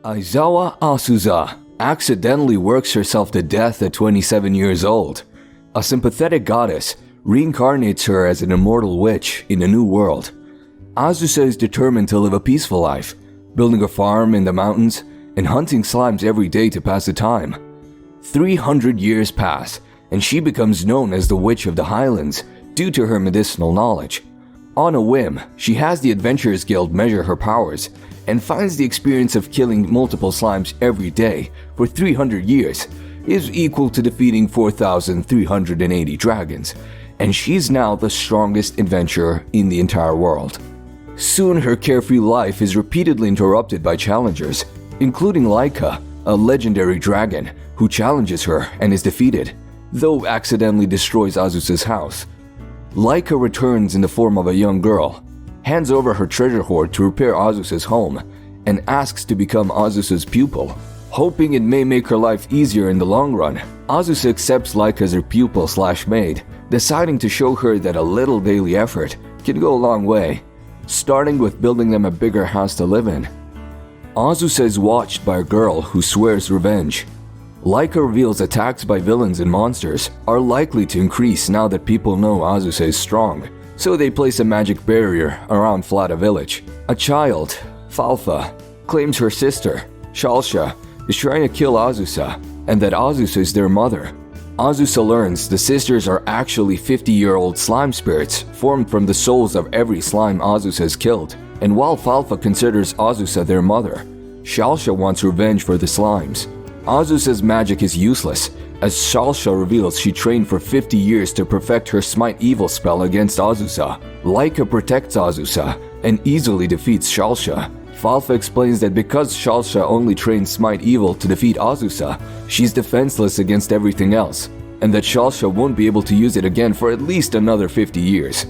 Aizawa Azusa accidentally works herself to death at 27 years old. A sympathetic goddess reincarnates her as an immortal witch in a new world. Azusa is determined to live a peaceful life, building a farm in the mountains and hunting slimes every day to pass the time. 300 years pass, and she becomes known as the Witch of the Highlands due to her medicinal knowledge. On a whim, she has the Adventurers Guild measure her powers and finds the experience of killing multiple slimes every day for 300 years is equal to defeating 4,380 dragons, and she's now the strongest adventurer in the entire world. Soon her carefree life is repeatedly interrupted by challengers, including Laika, a legendary dragon who challenges her and is defeated, though accidentally destroys Azusa's house. Laika returns in the form of a young girl, hands over her treasure hoard to repair Azusa's home, and asks to become Azusa's pupil, hoping it may make her life easier in the long run. Azusa accepts Laika as her pupil/maid, deciding to show her that a little daily effort can go a long way, starting with building them a bigger house to live in. Azusa is watched by a girl who swears revenge. Laika reveals attacks by villains and monsters are likely to increase now that people know Azusa is strong, so they place a magic barrier around Flata village. A child, Falfa, claims her sister, Shalsha, is trying to kill Azusa, and that Azusa is their mother. Azusa learns the sisters are actually 50-year-old slime spirits formed from the souls of every slime Azusa has killed, and while Falfa considers Azusa their mother, Shalsha wants revenge for the slimes. Azusa's magic is useless, as Shalsha reveals she trained for 50 years to perfect her Smite Evil spell against Azusa. Laika protects Azusa and easily defeats Shalsha. Falfa explains that because Shalsha only trained Smite Evil to defeat Azusa, she's defenseless against everything else, and that Shalsha won't be able to use it again for at least another 50 years.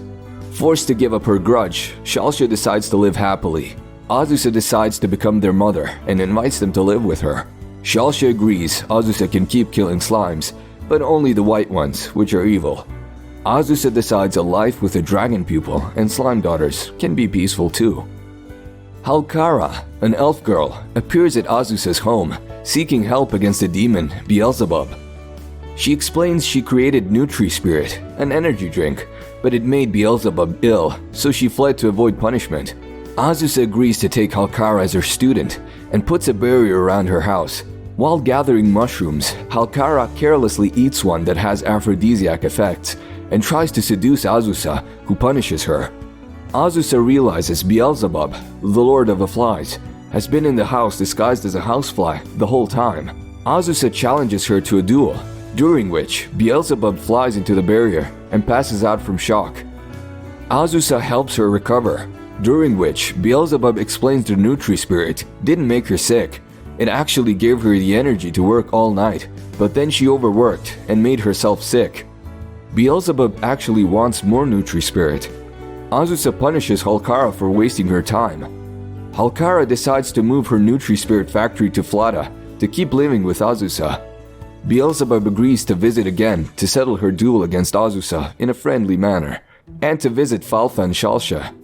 Forced to give up her grudge, Shalsha decides to live happily. Azusa decides to become their mother and invites them to live with her. Shalsha agrees Azusa can keep killing slimes, but only the white ones, which are evil. Azusa decides a life with a dragon pupil and slime daughters can be peaceful too. Halkara, an elf girl, appears at Azusa's home, seeking help against the demon Beelzebub. She explains she created Nutri-Spirit, an energy drink, but it made Beelzebub ill, so she fled to avoid punishment. Azusa agrees to take Halkara as her student and puts a barrier around her house. While gathering mushrooms, Halkara carelessly eats one that has aphrodisiac effects and tries to seduce Azusa, who punishes her. Azusa realizes Beelzebub, the Lord of the Flies, has been in the house disguised as a housefly the whole time. Azusa challenges her to a duel, during which Beelzebub flies into the barrier and passes out from shock. Azusa helps her recover, during which Beelzebub explains the Nutri-Spirit didn't make her sick. It actually gave her the energy to work all night, but then she overworked and made herself sick. Beelzebub actually wants more Nutri-Spirit. Azusa punishes Halkara for wasting her time. Halkara decides to move her Nutri-Spirit factory to Flata to keep living with Azusa. Beelzebub agrees to visit again to settle her duel against Azusa in a friendly manner, and to visit Falfa and Shalsha.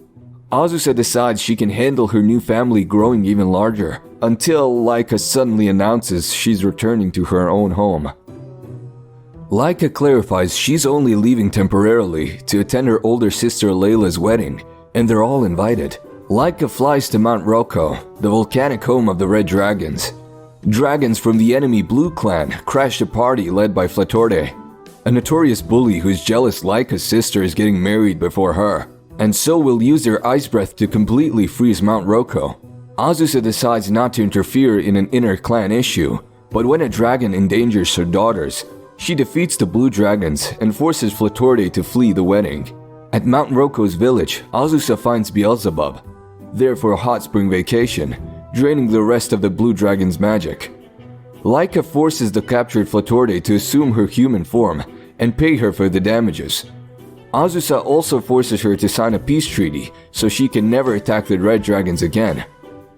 Azusa decides she can handle her new family growing even larger, until Laika suddenly announces she's returning to her own home. Laika clarifies she's only leaving temporarily to attend her older sister Layla's wedding, and they're all invited. Laika flies to Mount Roko, the volcanic home of the Red Dragons. Dragons from the enemy Blue Clan crash a party led by Flatorde, a notorious bully who's jealous Laika's sister is getting married before her, and so will use their ice breath to completely freeze Mount Roko. Azusa decides not to interfere in an inner clan issue, but when a dragon endangers her daughters, she defeats the blue dragons and forces Flatorde to flee the wedding. At Mount Roko's village, Azusa finds Beelzebub, there for a hot spring vacation, draining the rest of the blue dragon's magic. Laika forces the captured Flatorde to assume her human form and pay her for the damages. Azusa also forces her to sign a peace treaty so she can never attack the red dragons again.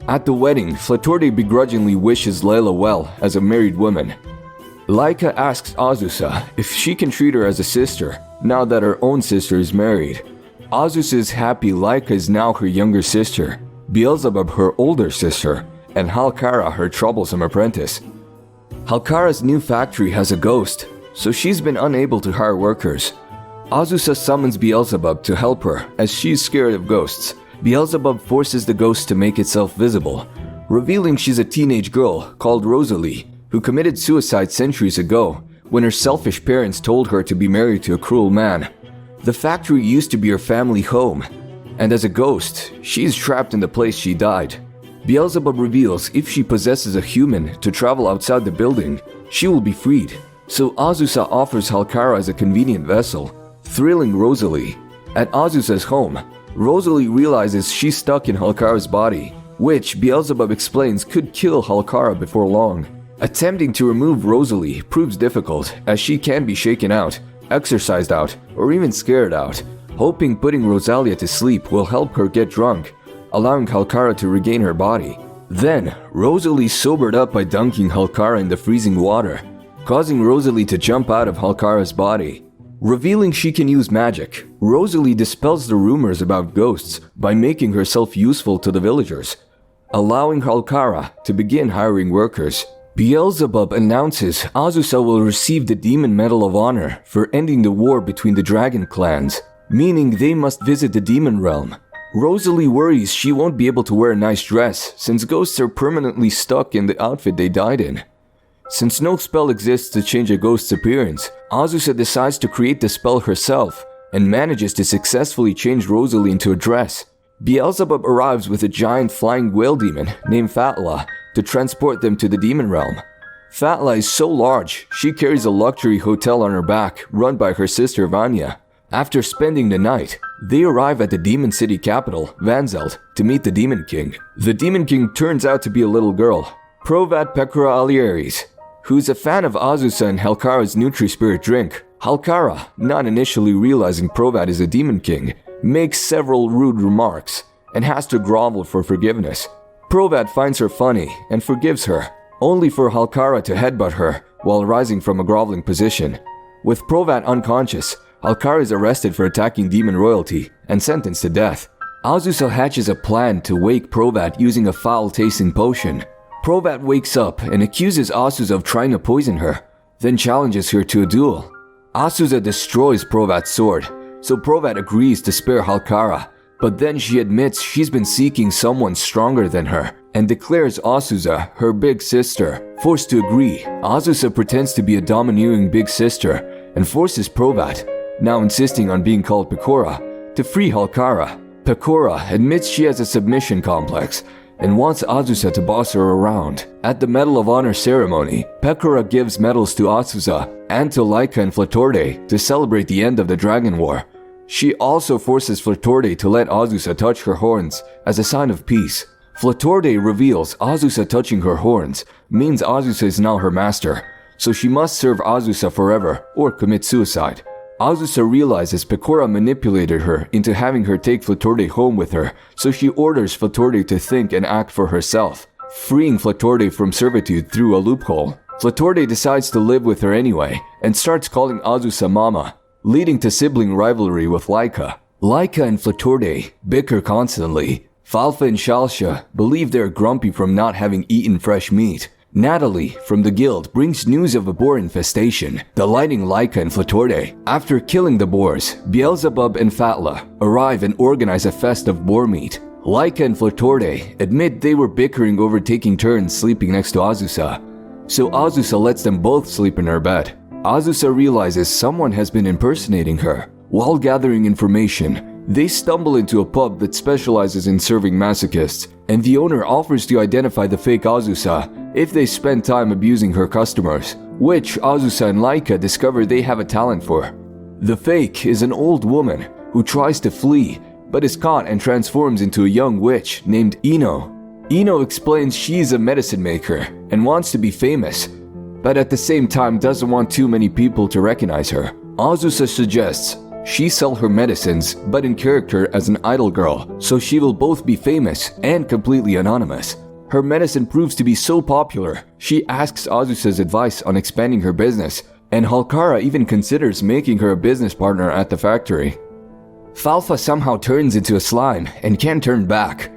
At the wedding, Flatorde begrudgingly wishes Layla well as a married woman. Laika asks Azusa if she can treat her as a sister now that her own sister is married. Azusa is happy Laika is now her younger sister, Beelzebub her older sister, and Halkara, her troublesome apprentice. Halkara's new factory has a ghost, so she's been unable to hire workers. Azusa summons Beelzebub to help her as she's scared of ghosts. Beelzebub forces the ghost to make itself visible, revealing she's a teenage girl called Rosalie, who committed suicide centuries ago when her selfish parents told her to be married to a cruel man. The factory used to be her family home, and as a ghost, she's trapped in the place she died. Beelzebub reveals if she possesses a human to travel outside the building, she will be freed. So Azusa offers Halkara as a convenient vessel, thrilling Rosalie. At Azusa's home, Rosalie realizes she's stuck in Halkara's body, which Beelzebub explains could kill Halkara before long. Attempting to remove Rosalie proves difficult as she can be shaken out, exercised out, or even scared out. Hoping putting Rosalia to sleep will help her get drunk, allowing Halkara to regain her body. Then, Rosalie sobered up by dunking Halkara in the freezing water, causing Rosalie to jump out of Halkara's body. Revealing she can use magic, Rosalie dispels the rumors about ghosts by making herself useful to the villagers, allowing Halkara to begin hiring workers. Beelzebub announces Azusa will receive the Demon Medal of Honor for ending the war between the dragon clans, meaning they must visit the demon realm. Rosalie worries she won't be able to wear a nice dress since ghosts are permanently stuck in the outfit they died in. Since no spell exists to change a ghost's appearance, Azusa decides to create the spell herself and manages to successfully change Rosalie into a dress. Beelzebub arrives with a giant flying whale demon named Fatla to transport them to the demon realm. Fatla is so large, she carries a luxury hotel on her back run by her sister Vanya. After spending the night, they arrive at the demon city capital, Vanzeld, to meet the Demon King. The Demon King turns out to be a little girl, Provat Pekora Alieris, who's a fan of Azusa and Halkara's Nutri-Spirit drink. Halkara, not initially realizing Provat is a Demon King, makes several rude remarks and has to grovel for forgiveness. Provat finds her funny and forgives her, only for Halkara to headbutt her while rising from a groveling position. With Provat unconscious, Halkara is arrested for attacking demon royalty and sentenced to death. Azusa hatches a plan to wake Provat using a foul-tasting potion. Provat wakes up and accuses Azusa of trying to poison her, then challenges her to a duel. Azusa destroys Provat's sword, so Provat agrees to spare Halkara, but then she admits she's been seeking someone stronger than her and declares Azusa her big sister. Forced to agree, Azusa pretends to be a domineering big sister and forces Provat, now insisting on being called Pekora, to free Halkara. Pekora admits she has a submission complex and wants Azusa to boss her around. At the Medal of Honor ceremony, Pekora gives medals to Azusa and to Laika and Flatorde to celebrate the end of the Dragon War. She also forces Flatorde to let Azusa touch her horns as a sign of peace. Flatorde reveals Azusa touching her horns means Azusa is now her master, so she must serve Azusa forever or commit suicide. Azusa realizes Pekora manipulated her into having her take Flatorde home with her, so she orders Flatorde to think and act for herself, freeing Flatorde from servitude through a loophole. Flatorde decides to live with her anyway and starts calling Azusa Mama, leading to sibling rivalry with Laika. Laika and Flatorde bicker constantly. Falfa and Shalsha believe they're grumpy from not having eaten fresh meat. Natalie, from the guild, brings news of a boar infestation, delighting Laika and Flatorde. After killing the boars, Beelzebub and Fatla arrive and organize a fest of boar meat. Laika and Flatorde admit they were bickering over taking turns sleeping next to Azusa, so Azusa lets them both sleep in her bed. Azusa realizes someone has been impersonating her. While gathering information, they stumble into a pub that specializes in serving masochists, and the owner offers to identify the fake Azusa if they spend time abusing her customers, which Azusa and Laika discover they have a talent for. The fake is an old woman who tries to flee, but is caught and transforms into a young witch named Ino. Ino explains she's a medicine maker and wants to be famous, but at the same time doesn't want too many people to recognize her. Azusa suggests she sell her medicines, but in character as an idol girl, so she will both be famous and completely anonymous. Her medicine proves to be so popular, she asks Azusa's advice on expanding her business, and Halkara even considers making her a business partner at the factory. Falfa somehow turns into a slime and can't turn back.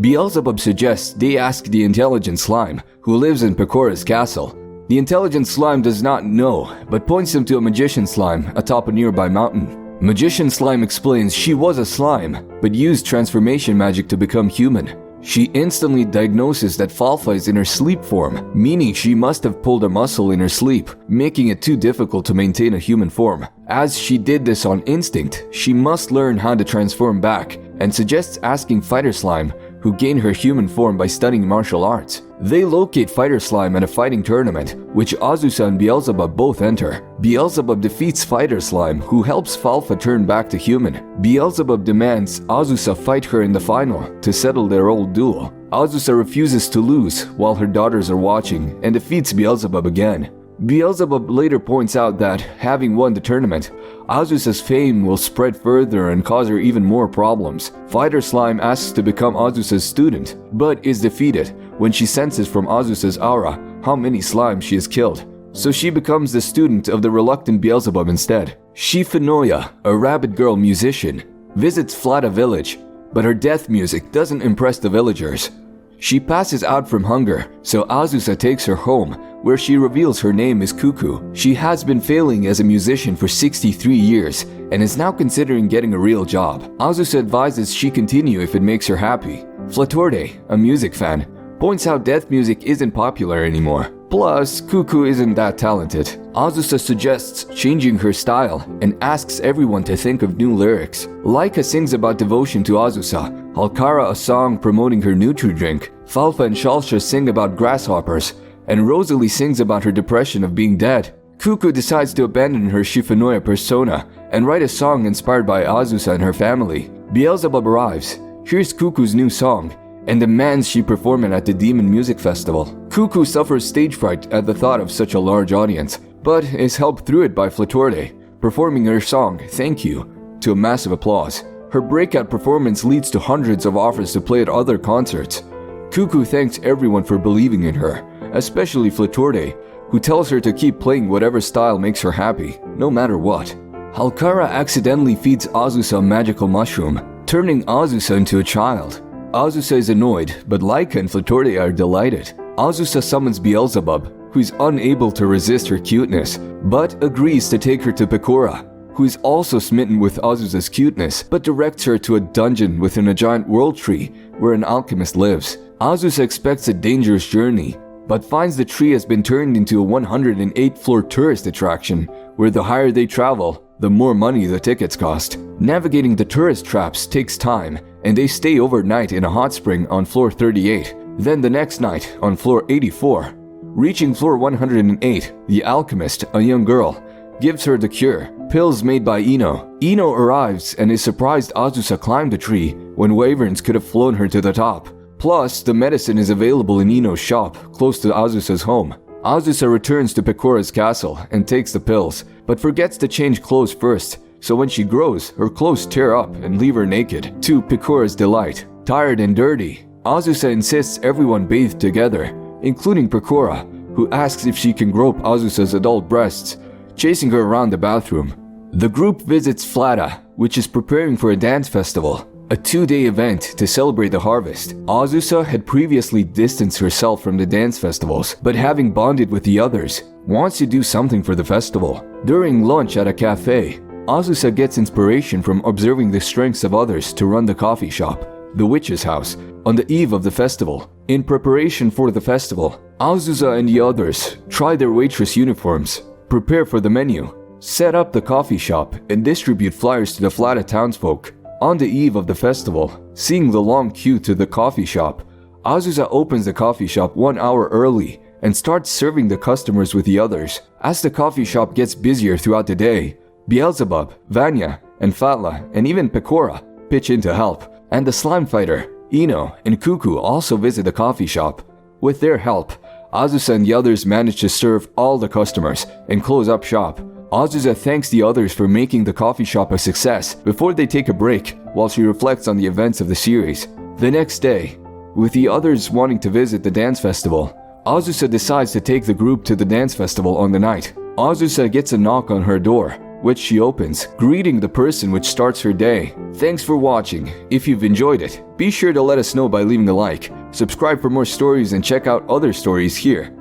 Beelzebub suggests they ask the intelligent slime, who lives in Pecora's castle. The intelligent slime does not know, but points them to a magician slime atop a nearby mountain. Magician slime explains she was a slime, but used transformation magic to become human. She instantly diagnoses that Falfa is in her sleep form, meaning she must have pulled a muscle in her sleep, making it too difficult to maintain a human form. As she did this on instinct, she must learn how to transform back, and suggests asking Fighter Slime, who gained her human form by studying martial arts. They locate Fighter Slime at a fighting tournament, which Azusa and Beelzebub both enter. Beelzebub defeats Fighter Slime, who helps Falfa turn back to human. Beelzebub demands Azusa fight her in the final to settle their old duel. Azusa refuses to lose while her daughters are watching and defeats Beelzebub again. Beelzebub later points out that, having won the tournament, Azusa's fame will spread further and cause her even more problems. Fighter Slime asks to become Azusa's student, but is defeated when she senses from Azusa's aura how many slimes she has killed. So she becomes the student of the reluctant Beelzebub instead. Shifanoya, a rabbit girl musician, visits Flata village, but her death music doesn't impress the villagers. She passes out from hunger, so Azusa takes her home, where she reveals her name is Cuckoo. She has been failing as a musician for 63 years and is now considering getting a real job. Azusa advises she continue if it makes her happy. Flatorde, a music fan, points out death music isn't popular anymore. Plus, Cuckoo isn't that talented. Azusa suggests changing her style and asks everyone to think of new lyrics. Laika sings about devotion to Azusa, Halkara a song promoting her Nutri-drink, Falfa and Shalsha sing about grasshoppers, and Rosalie sings about her depression of being dead. Cuckoo decides to abandon her Shifanoya persona and write a song inspired by Azusa and her family. Beelzebub arrives, hears Cuckoo's new song, and demands she perform it at the Demon Music Festival. Cuckoo suffers stage fright at the thought of such a large audience, but is helped through it by Flatorde, performing her song, Thank You, to a massive applause. Her breakout performance leads to hundreds of offers to play at other concerts. Cuckoo thanks everyone for believing in her, especially Flatorde, who tells her to keep playing whatever style makes her happy, no matter what. Halkara accidentally feeds Azusa a magical mushroom, turning Azusa into a child. Azusa is annoyed, but Laika and Flatorde are delighted. Azusa summons Beelzebub, who is unable to resist her cuteness, but agrees to take her to Pecora, who is also smitten with Azusa's cuteness, but directs her to a dungeon within a giant world tree where an alchemist lives. Azusa expects a dangerous journey, but finds the tree has been turned into a 108-floor tourist attraction, where the higher they travel, the more money the tickets cost. Navigating the tourist traps takes time, and they stay overnight in a hot spring on floor 38, then the next night on floor 84. Reaching floor 108, the alchemist, a young girl, gives her the cure, pills made by Ino. Ino arrives and is surprised Azusa climbed the tree when wyverns could have flown her to the top. Plus, the medicine is available in Ino's shop, close to Azusa's home. Azusa returns to Pecora's castle and takes the pills, but forgets to change clothes first, so when she grows, her clothes tear up and leave her naked, to Pecora's delight. Tired and dirty, Azusa insists everyone bathe together, including Pecora, who asks if she can grope Azusa's adult breasts, chasing her around the bathroom. The group visits Flata, which is preparing for a dance festival, a 2-day event to celebrate the harvest. Azusa had previously distanced herself from the dance festivals, but having bonded with the others, wants to do something for the festival. During lunch at a cafe, Azusa gets inspiration from observing the strengths of others to run the coffee shop, the witch's house, on the eve of the festival. In preparation for the festival, Azusa and the others try their waitress uniforms, prepare for the menu, set up the coffee shop, and distribute flyers to the Flata townsfolk. On the eve of the festival, seeing the long queue to the coffee shop, Azusa opens the coffee shop 1 hour early and starts serving the customers with the others. As the coffee shop gets busier throughout the day, Beelzebub, Vanya, and Fatla, and even Pecora pitch in to help, and the slime fighter, Ino, and Cuckoo also visit the coffee shop. With their help, Azusa and the others manage to serve all the customers and close up shop. Azusa thanks the others for making the coffee shop a success before they take a break while she reflects on the events of the series. The next day, with the others wanting to visit the dance festival, Azusa decides to take the group to the dance festival on the night. Azusa gets a knock on her door, which she opens, greeting the person which starts her day. Thanks for watching. If you've enjoyed it, be sure to let us know by leaving a like, subscribe for more stories, and check out other stories here.